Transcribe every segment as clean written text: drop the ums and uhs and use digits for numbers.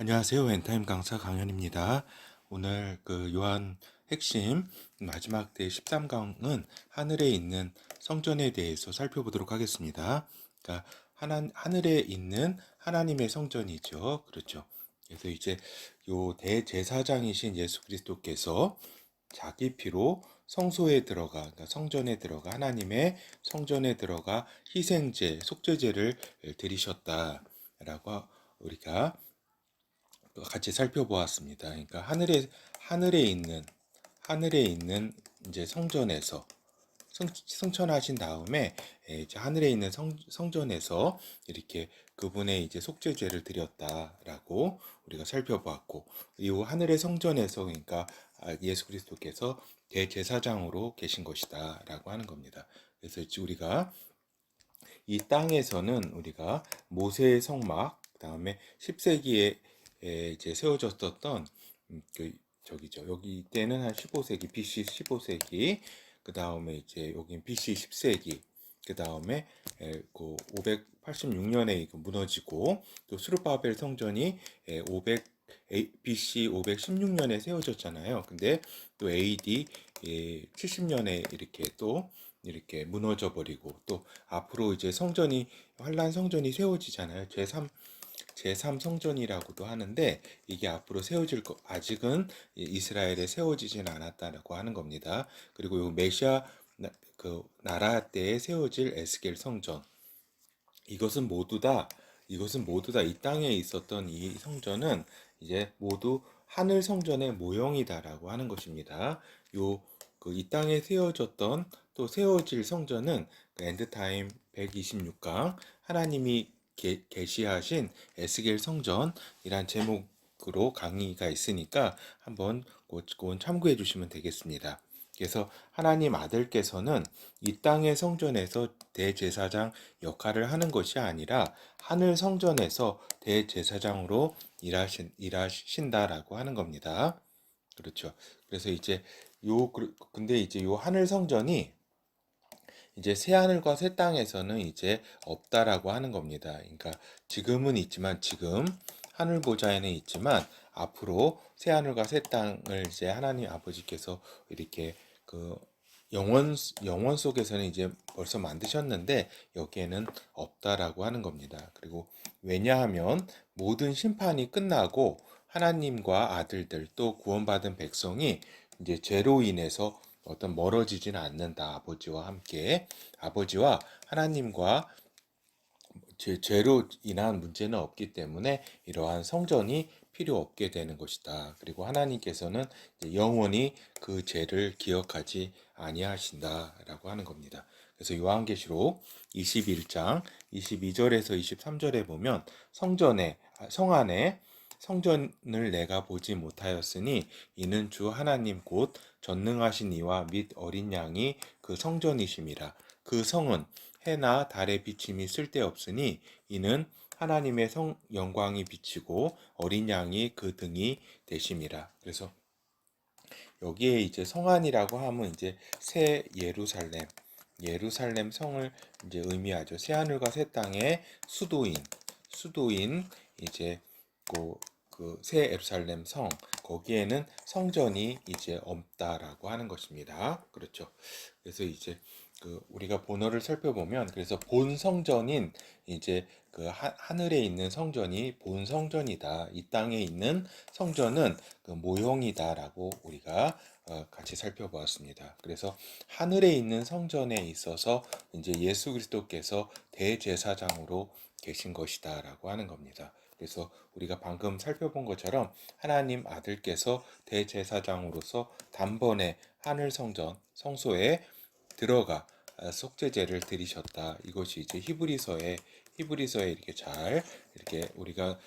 안녕하세요. 엔타임 강사 강현입니다. 오늘 요한 핵심 마지막 때 13강은 하늘에 있는 성전에 대해서 살펴보도록 하겠습니다. 그러니까 하늘에 있는 하나님의 성전이죠. 그렇죠. 그래서 이제 요 대제사장이신 예수 그리스도께서 자기 피로 성소에 들어가, 그러니까 성전에 들어가 하나님의 성전에 들어가 희생제, 속죄제를 드리셨다라고 우리가 같이 살펴보았습니다. 그러니까 하늘에 있는 이제 성전에서 승천하신 다음에 이제 하늘에 있는 성전에서 이렇게 그분의 이제 속죄죄를 드렸다라고 우리가 살펴보았고, 이후 하늘의 성전에서 그러니까 예수 그리스도께서 대제사장으로 계신 것이다라고 하는 겁니다. 그래서 우리가 이 땅에서는 우리가 모세의 성막, 그다음에 10세기에 이제 세워졌었던 저기죠. 여기 때는 한 15세기, BC 15세기, 그다음에 이제 여긴 BC 10세기, 그다음에 그 586년에 무너지고, 또 수르바벨 성전이 500 BC 516년에 세워졌잖아요. 근데 또 AD 70년에 이렇게 무너져 버리고, 또 앞으로 이제 환란 성전이 세워지잖아요. 제3 성전이라고도 하는데, 이게 앞으로 아직은 이스라엘에 세워지진 않았다라고 하는 겁니다. 그리고 요 메시아 그 나라 때에 세워질 에스겔 성전, 이것은 모두 다 이 땅에 있었던 이 성전은 이제 모두 하늘 성전의 모형이다라고 하는 것입니다. 이 땅에 세워졌던 또 세워질 성전은 엔드타임 126강 하나님이 계시하신 에스겔 성전이란 제목으로 강의가 있으니까 한번 그건 참고해 주시면 되겠습니다. 그래서 하나님 아들께서는 이 땅의 성전에서 대제사장 역할을 하는 것이 아니라 하늘 성전에서 대제사장으로 일하신다라고 하는 겁니다. 그렇죠. 그래서 이제 근데 이제 요 하늘 성전이 이제 새 하늘과 새 땅에서는 이제 없다라고 하는 겁니다. 그러니까 지금 하늘 보좌에는 있지만, 앞으로 새 하늘과 새 땅을 이제 하나님 아버지께서 이렇게 그 영원 속에서는 이제 벌써 만드셨는데, 여기에는 없다라고 하는 겁니다. 그리고 왜냐하면 모든 심판이 끝나고 하나님과 아들들, 또 구원받은 백성이 이제 죄로 인해서 어떤 멀어지진 않는다. 아버지와 하나님과 죄로 인한 문제는 없기 때문에 이러한 성전이 필요 없게 되는 것이다. 그리고 하나님께서는 영원히 그 죄를 기억하지 아니하신다라고 하는 겁니다. 그래서 요한계시록 21장 22절에서 23절에 보면, 성 안에 성전을 내가 보지 못하였으니 이는 주 하나님 곧 전능하신 이와 및 어린 양이 그 성전이심이라. 그 성은 해나 달의 비침이 쓸데없으니 이는 하나님의 영광이 비치고 어린 양이 그 등이 되심이라. 그래서 여기에 이제 성안이라고 하면 이제 새 예루살렘 성을 이제 의미하죠. 새 하늘과 새 땅의 수도인 이제 새 예루살렘 성, 거기에는 성전이 이제 없다라고 하는 것입니다. 그렇죠. 그래서 이제 우리가 본어를 살펴보면, 그래서 본 성전인 이제 하늘에 있는 성전이 본 성전이다. 이 땅에 있는 성전은 그 모형이다라고 우리가 같이 살펴보았습니다. 그래서 하늘에 있는 성전에 있어서 이제 예수 그리스도께서 대제사장으로 계신 것이다라고 하는 겁니다. 그래서 우리가 방금 살펴본 것처럼 하나님 아들께서 대제사장으로서 단번에 하늘 성소에 들어가 속죄제를 드리셨다. 이것이 이제 히브리서에 이렇게 우리가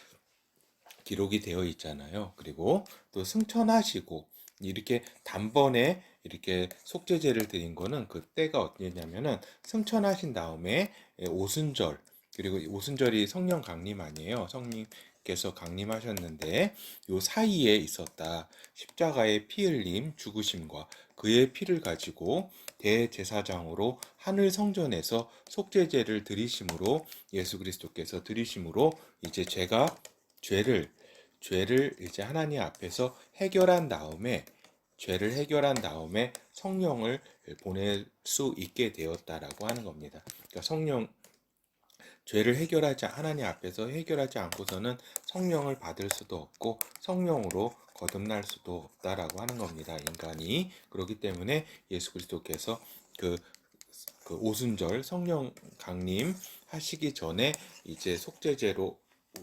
기록이 되어 있잖아요. 그리고 또 승천하시고 이렇게 단번에 이렇게 속죄제를 드린 거는 그때가 어땠냐면은, 승천하신 다음에 오순절, 그리고 오순절이 성령 강림 아니에요. 성령께서 강림하셨는데 요 사이에 있었다. 십자가의 피 흘림, 죽으심과 그의 피를 가지고 대제사장으로 하늘 성전에서 속죄제를 드리심으로, 예수 그리스도께서 드리심으로 이제 죄를 죄를 이제 하나님 앞에서 해결한 다음에 죄를 해결한 다음에 성령을 보낼 수 있게 되었다라고 하는 겁니다. 그러니까 죄를 해결하지 하나님 앞에서 해결하지 않고서는 성령을 받을 수도 없고 성령으로 거듭날 수도 없다라고 하는 겁니다. 인간이 그렇기 때문에 예수 그리스도께서 그, 그 오순절 성령 강림 하시기 전에 이제 속죄제로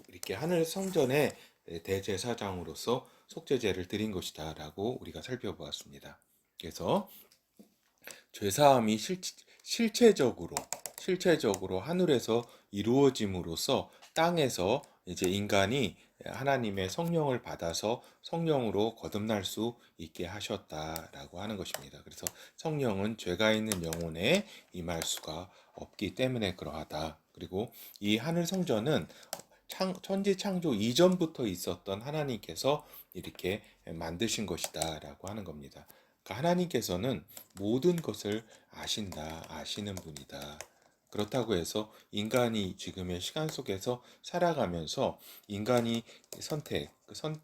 이렇게 하늘 성전의 대제사장으로서 속죄제를 드린 것이다라고 우리가 살펴보았습니다. 그래서 죄사함이 실체적으로 하늘에서 이루어짐으로써 땅에서 이제 인간이 하나님의 성령을 받아서 성령으로 거듭날 수 있게 하셨다라고 하는 것입니다. 그래서 성령은 죄가 있는 영혼에 임할 수가 없기 때문에 그러하다. 그리고 이 하늘 성전은 천지 창조 이전부터 있었던 하나님께서 이렇게 만드신 것이다라고 하는 겁니다. 그러니까 하나님께서는 모든 것을 아시는 분이다. 그렇다고 해서 인간이 지금의 시간 속에서 살아가면서 인간이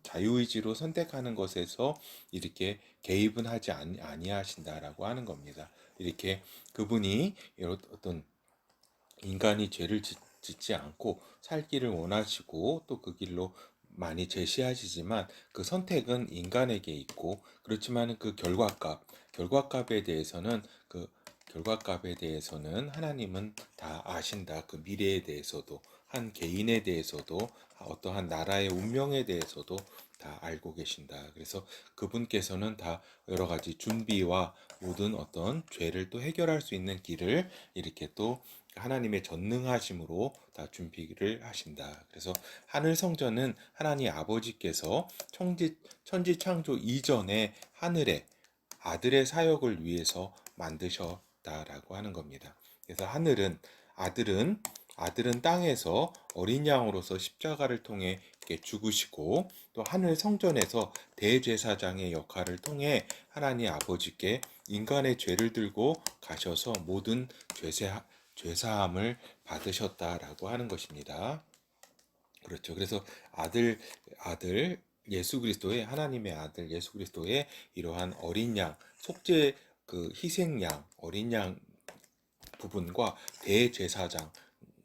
자유의지로 선택하는 것에서 이렇게 개입은 하지 아니하신다라고 하는 겁니다. 이렇게 그분이 어떤 인간이 죄를 짓지 않고 살기를 원하시고 또 그 길로 많이 제시하시지만 그 선택은 인간에게 있고 그렇지만 그 결과값에 대해서는 하나님은 다 아신다. 그 미래에 대해서도 한 개인에 대해서도 어떠한 나라의 운명에 대해서도 다 알고 계신다. 그래서 그분께서는 다 여러 가지 준비와 모든 어떤 죄를 또 해결할 수 있는 길을 이렇게 또 하나님의 전능하심으로 다 준비를 하신다. 그래서 하늘 성전은 하나님 아버지께서 천지 창조 이전에 하늘에 아들의 사역을 위해서 만드셨다라고 하는 겁니다. 그래서 아들은 땅에서 어린 양으로서 십자가를 통해 이렇게 죽으시고 또 하늘 성전에서 대제사장의 역할을 통해 하나님 아버지께 인간의 죄를 들고 가셔서 모든 죄사함을 받으셨다라고 하는 것입니다. 그렇죠. 그래서 아들 예수 그리스도의 하나님의 아들 예수 그리스도의 이러한 어린 양 속죄 그 희생양 어린 양 부분과 대제사장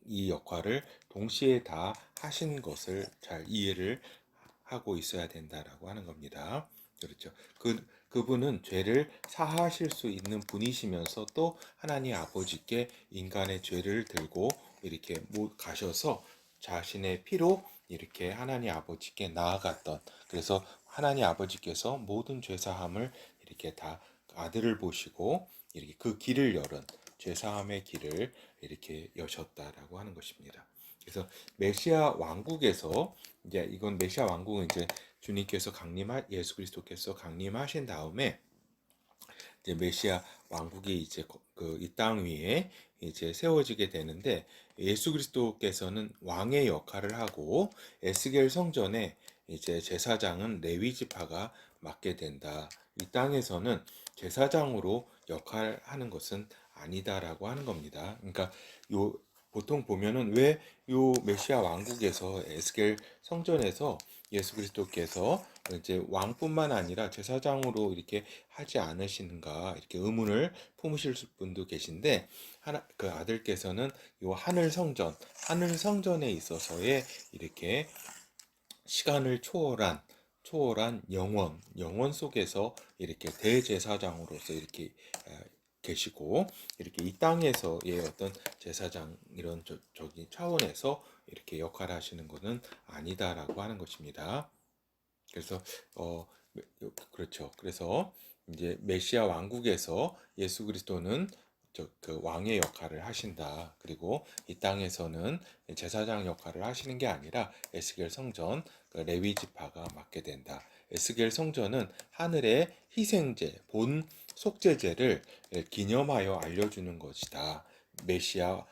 이 역할을 동시에 다 하신 것을 잘 이해를 하고 있어야 된다라고 하는 겁니다. 그렇죠. 그분은 죄를 사하실 수 있는 분이시면서 또 하나님 아버지께 인간의 죄를 들고 이렇게 가셔서 자신의 피로 이렇게 하나님 아버지께 나아갔던 그래서 하나님 아버지께서 모든 죄 사함을 이렇게 다 아들을 보시고 이렇게 그 길을 열은 죄 사함의 길을 이렇게 여셨다라고 하는 것입니다. 그래서 메시아 왕국에서 이제 이건 메시아 왕국은 이제 예수 그리스도께서 강림하신 다음에 이제 메시아 왕국이 이제 그 이 땅 위에 이제 세워지게 되는데 예수 그리스도께서는 왕의 역할을 하고 에스겔 성전에 이제 제사장은 레위 지파가 맡게 된다. 이 땅에서는 제사장으로 역할하는 것은 아니다라고 하는 겁니다. 그러니까 요 보통 보면은 왜 요 메시아 왕국에서 에스겔 성전에서 예수 그리스도께서 이제 왕뿐만 아니라 제사장으로 이렇게 하지 않으시는가 이렇게 의문을 품으실 분도 계신데 그 아들께서는 요 하늘 성전에 있어서의 이렇게 시간을 초월한 영원 속에서 이렇게 대제사장으로서 이렇게 계시고 이렇게 이 땅에서의 어떤 제사장 이런 저기 차원에서 이렇게 역할을 하시는 것은 아니다라고 하는 것입니다. 그래서 그렇죠. 그래서 이제 메시아 왕국에서 예수 그리스도는 그 왕의 역할을 하신다. 그리고 이 땅에서는 제사장 역할을 하시는 게 아니라 에스겔 성전 그 레위 지파가 맡게 된다. 에스겔 성전은 하늘의 희생제, 본 속죄제를 기념하여 알려주는 것이다. 메시아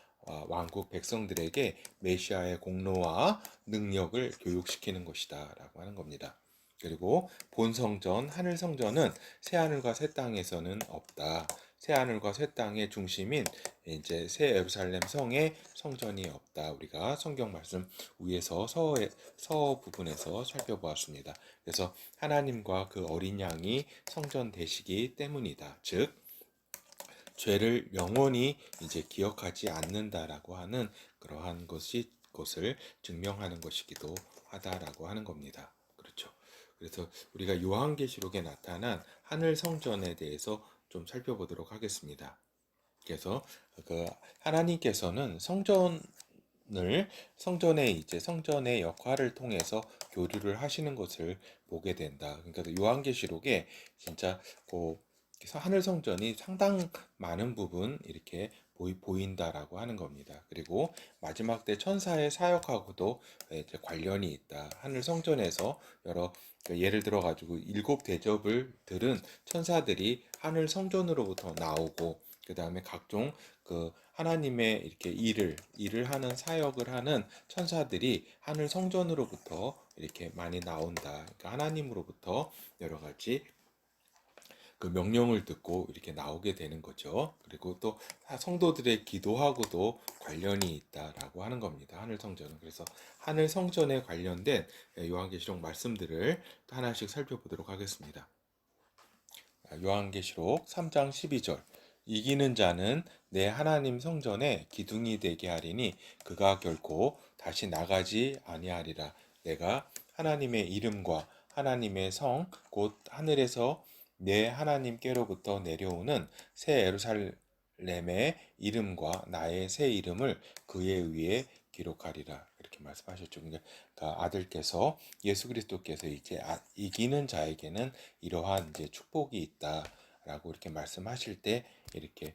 왕국 백성들에게 메시아의 공로와 능력을 교육시키는 것이다라고 하는 겁니다. 그리고 본성전, 하늘성전은 새하늘과 새 땅에서는 없다. 새 하늘과 새 땅의 중심인 이제 새 예루살렘 성에 성전이 없다. 우리가 성경 말씀 위에서 서 부분에서 살펴보았습니다. 그래서 하나님과 그 어린 양이 성전 되시기 때문이다. 즉 죄를 영원히 이제 기억하지 않는다라고 하는 그러한 것을 증명하는 것이기도 하다라고 하는 겁니다. 그렇죠. 그래서 우리가 요한계시록에 나타난 하늘 성전에 대해서 좀 살펴보도록 하겠습니다. 그래서 그 하나님께서는 성전의 역할을 통해서 교류를 하시는 것을 보게 된다. 그러니까 요한계시록에 진짜 그래서 하늘 성전이 상당 많은 부분 이렇게 보인다라고 하는 겁니다. 그리고 마지막 때 천사의 사역하고도 이제 관련이 있다. 하늘 성전에서 예를 들어 가지고 일곱 대접을 들은 천사들이 하늘 성전으로부터 나오고 그 다음에 각종 그 하나님의 이렇게 일을 하는 사역을 하는 천사들이 하늘 성전으로부터 이렇게 많이 나온다. 그러니까 하나님으로부터 여러 가지 그 명령을 듣고 이렇게 나오게 되는 거죠. 그리고 또 성도들의 기도하고도 관련이 있다라고 하는 겁니다. 하늘 성전은. 그래서 하늘 성전에 관련된 요한계시록 말씀들을 또 하나씩 살펴보도록 하겠습니다. 요한계시록 3장 12절 이기는 자는 내 하나님 성전에 기둥이 되게 하리니 그가 결코 다시 나가지 아니하리라. 내가 하나님의 이름과 하나님의 성 곧 하늘에서 내 하나님께로부터 내려오는 새 예루살렘의 이름과 나의 새 이름을 그의 위에 기록하리라. 이렇게 말씀하셨죠. 그러니까 아들께서 예수 그리스도께서 이제 이기는 자에게는 이러한 이제 축복이 있다라고 이렇게 말씀하실 때 이렇게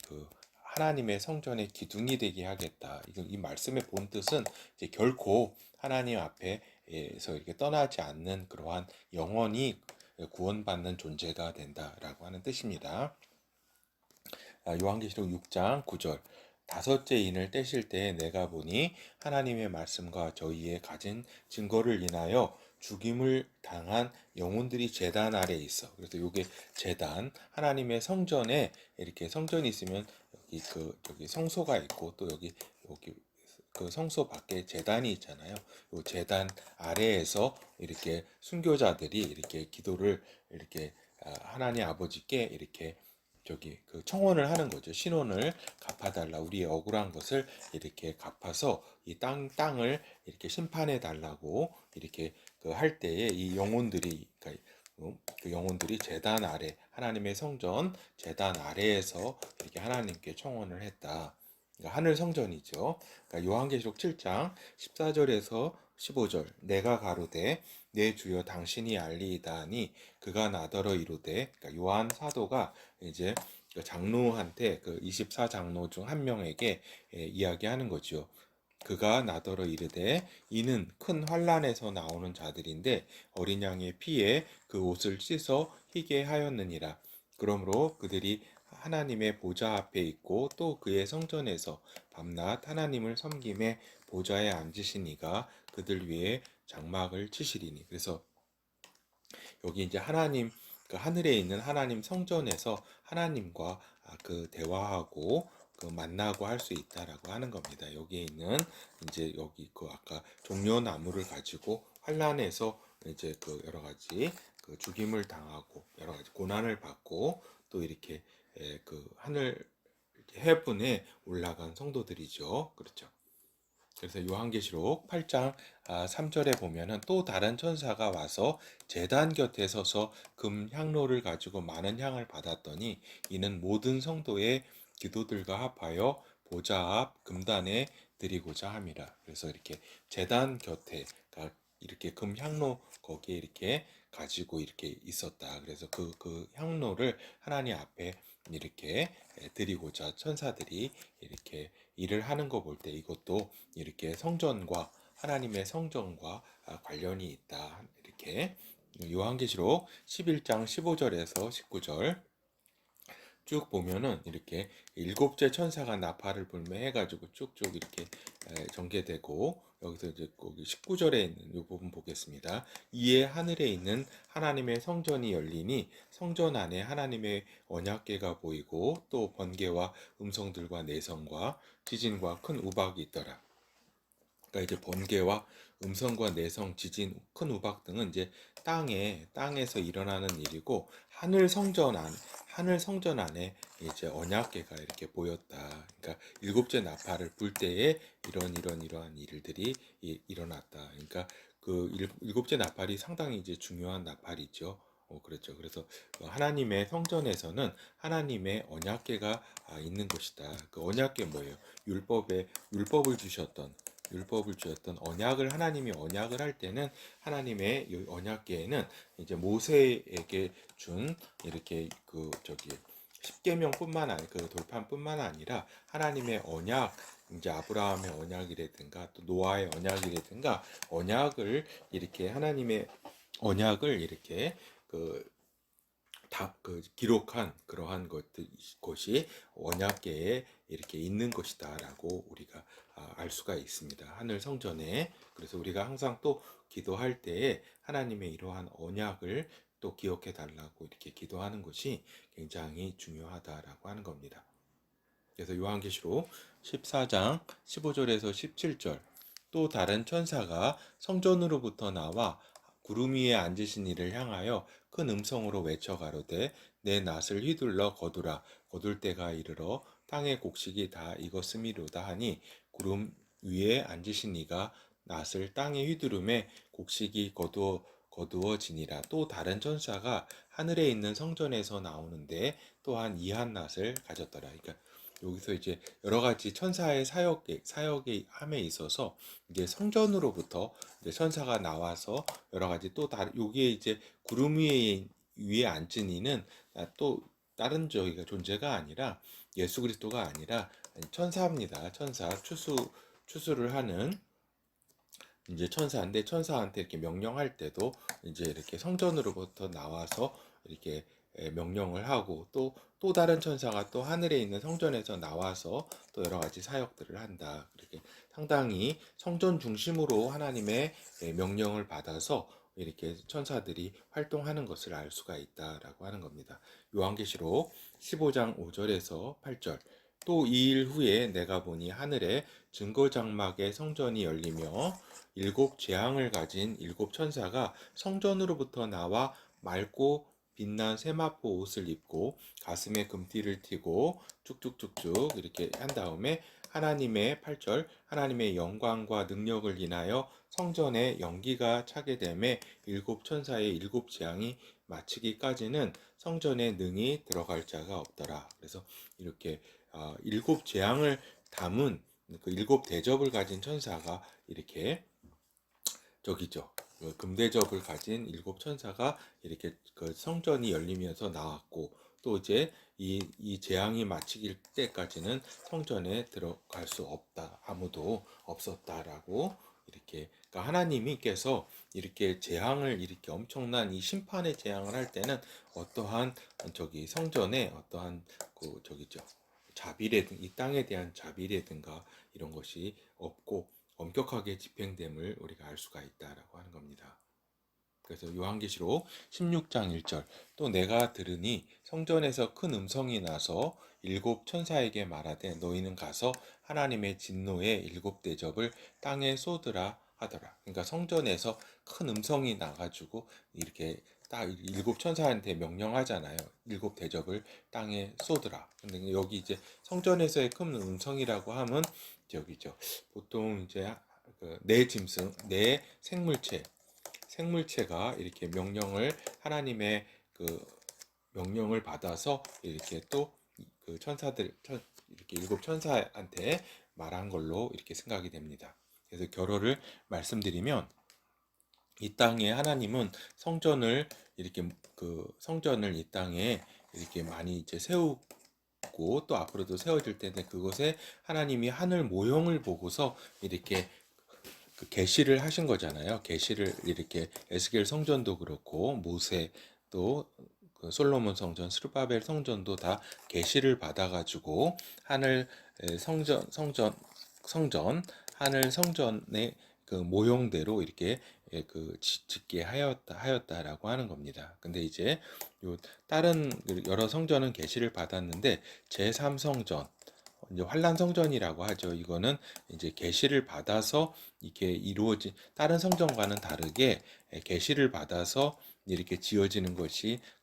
그 하나님의 성전의 기둥이 되게 하겠다. 이 말씀의 본 뜻은 이제 결코 하나님 앞에서 이렇게 떠나지 않는 그러한 영원히 구원받는 존재가 된다라고 하는 뜻입니다. 요한계시록 6장 9절 다섯째 인을 떼실 때 내가 보니 하나님의 말씀과 저희의 가진 증거를 인하여 죽임을 당한 영혼들이 제단 아래에 있어. 그래서 요게 제단 하나님의 성전에 이렇게 성전이 있으면 여기 성소가 있고 또 여기 그 성소 밖에 제단이 있잖아요. 요 제단 아래에서 이렇게 순교자들이 이렇게 기도를 이렇게 하나님 아버지께 이렇게 그 청혼을 하는 거죠. 신원을 갚아달라. 우리의 억울한 것을 이렇게 갚아서 이 땅을 이렇게 심판해 달라고 이렇게 할 때에 이 영혼들이 그 영혼들이 제단 아래 하나님의 성전 제단 아래에서 이렇게 하나님께 청혼을 했다. 그러니까 하늘 성전이죠. 그러니까 요한계시록 7장 14절에서 15절 내가 가로되 내 주여 당신이 알리이다 하니 그가 나더러 이르되 그러니까 요한 사도가 이제 장로한테 그 24장로 중 한 명에게 이야기하는 거죠. 그가 나더러 이르되 이는 큰 환란에서 나오는 자들인데 어린 양의 피에 그 옷을 씻어 희게 하였느니라. 그러므로 그들이 하나님의 보좌 앞에 있고 또 그의 성전에서 밤낮 하나님을 섬김에 보좌에 앉으신 이가 그들 위에 장막을 치시리니. 그래서 여기 이제 하나님 그 하늘에 있는 하나님 성전에서 하나님과 그 대화하고 그 만나고 할 수 있다라고 하는 겁니다. 여기에 있는 이제 여기 그 아까 종려나무를 가지고 환란에서 이제 그 여러 가지 그 죽임을 당하고 여러 가지 고난을 받고 또 이렇게 그 하늘 해분에 올라간 성도들이죠. 그렇죠. 그래서 요한계시록 8장 3절에 보면은 또 다른 천사가 와서 제단 곁에 서서 금 향로를 가지고 많은 향을 받았더니 이는 모든 성도의 기도들과 합하여 보좌 앞 금단에 드리고자 함이라. 그래서 이렇게 제단 곁에 이렇게 금 향로 거기에 이렇게 가지고 이렇게 있었다. 그래서 그 향로를 하나님 앞에 이렇게 드리고자 천사들이 이렇게 일을 하는 거 볼 때 이것도 이렇게 성전과 하나님의 성전과 관련이 있다. 이렇게 요한계시록 11장 15절에서 19절 쭉 보면은 이렇게 일곱째 천사가 나팔을 불매 해가지고 쭉쭉 이렇게 전개되고 여기서 이제 거기 19절에 있는 이 부분 보겠습니다. 이에 하늘에 있는 하나님의 성전이 열리니 성전 안에 하나님의 언약궤가 보이고 또 번개와 음성들과 내성과 지진과 큰 우박이 있더라. 그러니까 이제 번개와 음성과 내성, 지진, 큰 우박 등은 이제 땅에서 일어나는 일이고 하늘 성전 안에 이제 언약궤가 이렇게 보였다. 그러니까 일곱째 나팔을 불 때에 이러한 일들이 일어났다. 그러니까 그 일곱째 나팔이 상당히 이제 중요한 나팔이죠. 그렇죠. 그래서 하나님의 성전에서는 하나님의 언약궤가 있는 것이다. 그 언약궤 뭐예요? 율법을 주셨던 언약을 하나님이 언약을 할 때는 하나님의 이 언약궤에는 이제 모세에게 준 이렇게 그 저기 십계명뿐만 아니 그 돌판뿐만 아니라 하나님의 언약 이제 아브라함의 언약이라든가 또 노아의 언약이라든가 언약을 이렇게 하나님의 언약을 이렇게 그 기록한 그러한 것이 언약궤에 이렇게 있는 것이다라고 우리가 알 수가 있습니다. 하늘 성전에. 그래서 우리가 항상 또 기도할 때에 하나님의 이러한 언약을 또 기억해 달라고 이렇게 기도하는 것이 굉장히 중요하다라고 하는 겁니다. 그래서 요한계시록 14장 15절에서 17절 또 다른 천사가 성전으로부터 나와 구름 위에 앉으신 이를 향하여 큰 음성으로 외쳐 가로되 내 낫을 휘둘러 거두라 거둘 때가 이르러 땅의 곡식이 다 익었음이로다 하니 구름 위에 앉으신 이가 낫을 땅에 휘두르매 곡식이 거두어지니라. 또 다른 천사가 하늘에 있는 성전에서 나오는데 또한 이한 낫을 가졌더라. 그러니까 여기서 이제 여러 가지 천사의 사역의 함에 있어서 이제 성전으로부터 이제 천사가 나와서 여러 가지 또 다른 여기에 이제 구름 위에 앉은 이는 또 다른 저희가 존재가 아니라 예수 그리스도가 아니라 천사입니다. 천사 추수를 하는 이제 천사인데 천사한테 이렇게 명령할 때도 이제 이렇게 성전으로부터 나와서 이렇게 명령을 하고 또 다른 천사가 또 하늘에 있는 성전에서 나와서 또 여러 가지 사역들을 한다. 그렇게 상당히 성전 중심으로 하나님의 명령을 받아서 이렇게 천사들이 활동하는 것을 알 수가 있다라고 하는 겁니다. 요한계시록 15장 5절에서 8절 또 이 일 후에 내가 보니 하늘에 증거장막의 성전이 열리며 일곱 재앙을 가진 일곱 천사가 성전으로부터 나와 맑고 빛난 세마포 옷을 입고 가슴에 금띠를 띠고 쭉쭉쭉쭉 이렇게 한 다음에 하나님의 8절 하나님의 영광과 능력을 인하여 성전에 연기가 차게 되매 일곱 천사의 일곱 재앙이 마치기까지는 성전에 능히 들어갈 자가 없더라. 그래서 이렇게 일곱 재앙을 담은 그 일곱 대접을 가진 천사가 이렇게 저기죠. 그 금대접을 가진 일곱 천사가 이렇게 그 성전이 열리면서 나왔고 또 이제 이 재앙이 마치길 때까지는 성전에 들어갈 수 없다. 아무도 없었다라고 이렇게 그러니까 하나님께서 이렇게 재앙을 이렇게 엄청난 이 심판의 재앙을 할 때는 어떠한 저기 성전에 어떠한 그 저기죠. 자비라든 이 땅에 대한 자비라든가 이런 것이 없고 엄격하게 집행됨을 우리가 알 수가 있다라고 하는 겁니다. 그래서 요한계시록 16장 1절 또 내가 들으니 성전에서 큰 음성이 나서 일곱 천사에게 말하되 너희는 가서 하나님의 진노의 일곱 대접을 땅에 쏟으라 하더라. 그러니까 성전에서 큰 음성이 나가지고 이렇게 딱 일곱 천사한테 명령하잖아요. 일곱 대접을 땅에 쏟으라. 근데 여기 이제 성전에서의 큰 음성이라고 하면 저기죠. 보통 이제 내 짐승, 내 생물체가 이렇게 하나님의 그 명령을 받아서 이렇게 또 그 이렇게 일곱 천사한테 말한 걸로 이렇게 생각이 됩니다. 그래서 결론을 말씀드리면 이 땅에 하나님은 성전을 이 땅에 이렇게 많이 이제 세우고 또 앞으로도 세워질 텐데 그것에 하나님이 하늘 모형을 보고서 이렇게 그 계시를 하신 거잖아요. 계시를 이렇게 에스겔 성전도 그렇고 모세 또 그 솔로몬 성전, 스룹바벨 성전도 다 계시를 받아가지고 하늘 성전 하늘 성전에 그 모형대로 이렇게 짓게 하였다라고 하는 겁니다. 근데 이제 요 다른 여러 성전은 계시를 받았는데 제3성전, 이제 환란 성전이라고 하죠. 이거는 이제 계시를 받아서 이게 이루어진, 다른 성전과는 다르게 계시를 받아서 이렇게 지어지는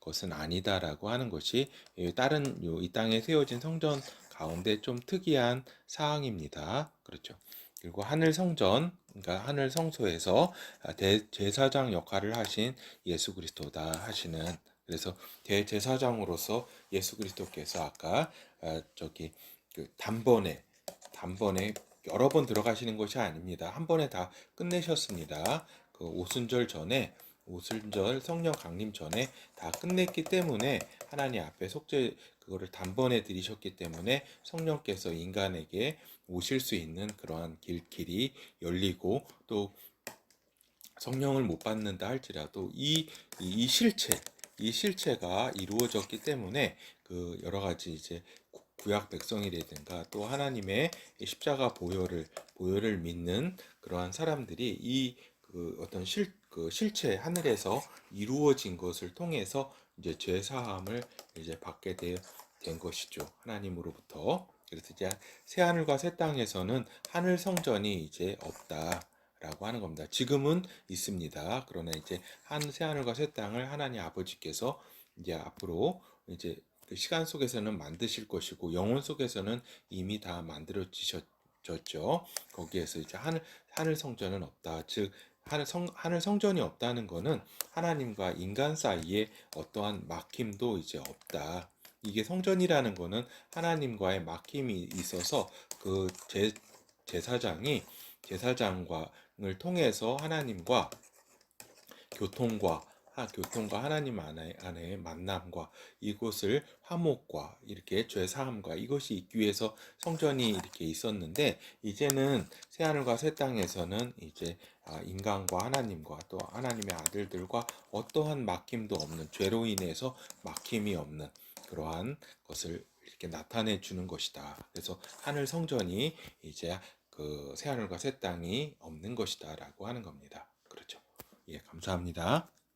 것은 아니다라고 하는 것이 다른 이 땅에 세워진 성전 가운데 좀 특이한 사항입니다. 그렇죠. 그리고 하늘 성전, 그러니까 하늘 성소에서 대제사장 역할을 하신 예수 그리스도다 하시는, 그래서 대제사장으로서 예수 그리스도께서 아까 저기 단번에 여러 번 들어가시는 것이 아닙니다. 한 번에 다 끝내셨습니다. 그 오순절 성령 강림 전에 다 끝냈기 때문에 하나님 앞에 속죄 그거를 단번에 드리셨기 때문에 성령께서 인간에게 오실 수 있는 그러한 길이 열리고, 또 성령을 못 받는다 할지라도 이 실체가 이루어졌기 때문에 그 여러 가지 이제 구약 백성이라든가 또 하나님의 십자가 보혈을 믿는 그러한 사람들이 그 어떤 실체 하늘에서 이루어진 것을 통해서 이제 죄 사함을 이제 받게 된 것이죠. 하나님으로부터. 그래서 이제 새 하늘과 새 땅에서는 하늘 성전이 이제 없다라고 하는 겁니다. 지금은 있습니다. 그러나 이제 새 하늘과 새 땅을 하나님 아버지께서 이제 앞으로 이제 그 시간 속에서는 만드실 것이고, 영혼 속에서는 이미 다 만들어지셨죠. 거기에서 이제 하늘 성전은 없다. 즉 하늘 성전이 없다는 것은 하나님과 인간 사이에 어떠한 막힘도 이제 없다. 이게 성전이라는 것은 하나님과의 막힘이 있어서 그 제사장을 통해서 하나님과 교통과 하나님 안에 만남과 이곳을 화목과 이렇게 죄 사함과 이것이 있기 위해서 성전이 이렇게 있었는데, 이제는 새 하늘과 새 땅에서는 이제 인간과 하나님과 또 하나님의 아들들과 어떠한 막힘도 없는, 죄로 인해서 막힘이 없는 그러한 것을 이렇게 나타내 주는 것이다. 그래서 하늘 성전이 이제 그 새 하늘과 새 땅이 없는 것이다라고 하는 겁니다. 그렇죠. 예, 감사합니다.